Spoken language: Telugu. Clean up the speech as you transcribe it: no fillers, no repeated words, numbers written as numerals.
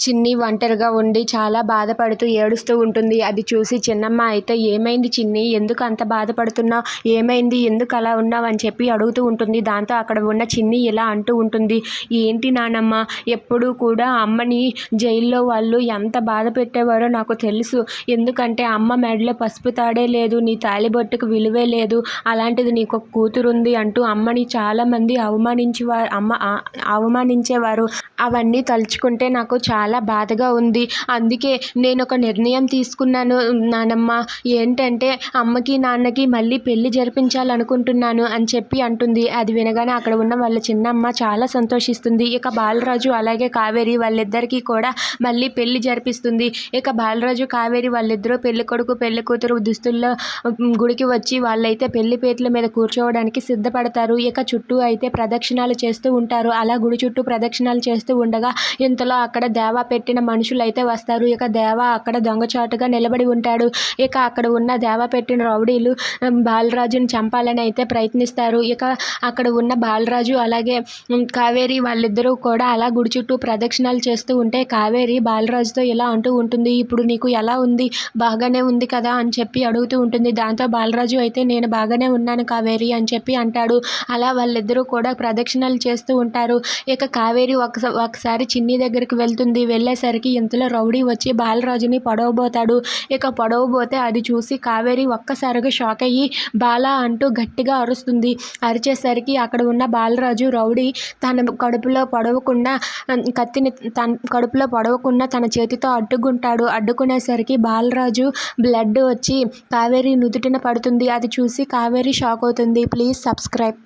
చిన్ని ఒంటరిగా ఉండి చాలా బాధపడుతూ ఏడుస్తూ ఉంటుంది. అది చూసి చిన్నమ్మ అయితే ఏమైంది చిన్ని, ఎందుకు అంత బాధపడుతున్నావు, ఏమైంది, ఎందుకు అలా ఉన్నావు అని చెప్పి అడుగుతూ ఉంటుంది. దాంతో అక్కడ ఉన్న చిన్ని ఇలా అంటూ ఉంటుంది, ఏంటి నానమ్మ, ఎప్పుడూ కూడా అమ్మని జైల్లో వాళ్ళు ఎంత బాధ పెట్టేవారో నాకు తెలుసు. ఎందుకంటే అమ్మ మెడలో పసుపు తాడే లేదు, నీ తాళిబొట్టుకు విలువే లేదు, అలాంటిది నీకు ఒక కూతురుంది అంటూ అమ్మని చాలామంది అవమానించేవారు. అవన్నీ తలుచుకుంటే నాకు చాలా బాధగా ఉంది. అందుకే నేను ఒక నిర్ణయం తీసుకున్నాను నానమ్మ. ఏంటంటే అమ్మకి నాన్నకి మళ్ళీ పెళ్లి జరిపించాలనుకుంటున్నాను అని చెప్పి అంటుంది. అది వినగానే అక్కడ ఉన్న వాళ్ళ చిన్నమ్మ చాలా సంతోషిస్తుంది. ఇక బాలరాజు అలాగే కావేరి వాళ్ళిద్దరికీ కూడా మళ్ళీ పెళ్లి జరిపిస్తుంది. ఇక బాలరాజు కావేరి వాళ్ళిద్దరూ పెళ్లి కొడుకు పెళ్లి కూతురు దుస్తుల్లో గుడికి వచ్చి వాళ్ళైతే పెళ్లి పీటల మీద కూర్చోవడానికి సిద్ధపడతారు. ఇక చుట్టూ అయితే ప్రదక్షిణాలు చేస్తూ ఉంటారు. అలా గుడి చుట్టూ ప్రదక్షిణాలు చేస్తూ ఉండగా ఇంతలో అక్కడ దేవా పెట్టిన మనుషులైతే వస్తారు. ఇక దేవా అక్కడ దొంగచాటుగా నిలబడి ఉంటాడు. ఇక అక్కడ ఉన్న దేవా పెట్టిన రౌడీలు బాలరాజుని చంపాలని అయితే ప్రయత్నిస్తారు. ఇక అక్కడ ఉన్న బాలరాజు అలాగే కావేరి వాళ్ళిద్దరూ కూడా అలా గుడి చుట్టూ ప్రదక్షిణాలు చేస్తూ ఉంటే కావేరి బాలరాజుతో ఇలా అంటూ ఉంటుంది, ఇప్పుడు నీకు ఎలా ఉంది, బాగానే ఉంది కదా అని చెప్పి అడుగుతూ ఉంటుంది. దాంతో బాలరాజు అయితే నేను బాగానే ఉన్నాను కావేరి అని చెప్పి అంటాడు. అలా వాళ్ళిద్దరూ కూడా ప్రదక్షిణాలు చేస్తూ ఉంటారు. ఇక కావేరి ఒకసారి చిన్ని దగ్గరికి వెళ్తుంది. వెళ్ళేసరికి ఇంతలో రౌడీ వచ్చి బాలరాజుని పొడవబోతాడు. ఇక పొడవబోతే అది చూసి కావేరి ఒక్కసారిగా షాక్ అయ్యి బాలా అంటూ గట్టిగా అరుస్తుంది. అరిచేసరికి అక్కడ ఉన్న బాలరాజు రౌడీ తన కడుపులో పొడవకుండా కత్తిని కడుపులో పొడవకుండా తన చేతితో అడ్డుకుంటాడు. అడ్డుకునేసరికి బాలరాజు బ్లడ్ వచ్చి కావేరి నుదుటిన పడుతుంది. అది చూసి కావేరి షాక్ అవుతుంది. Please subscribe.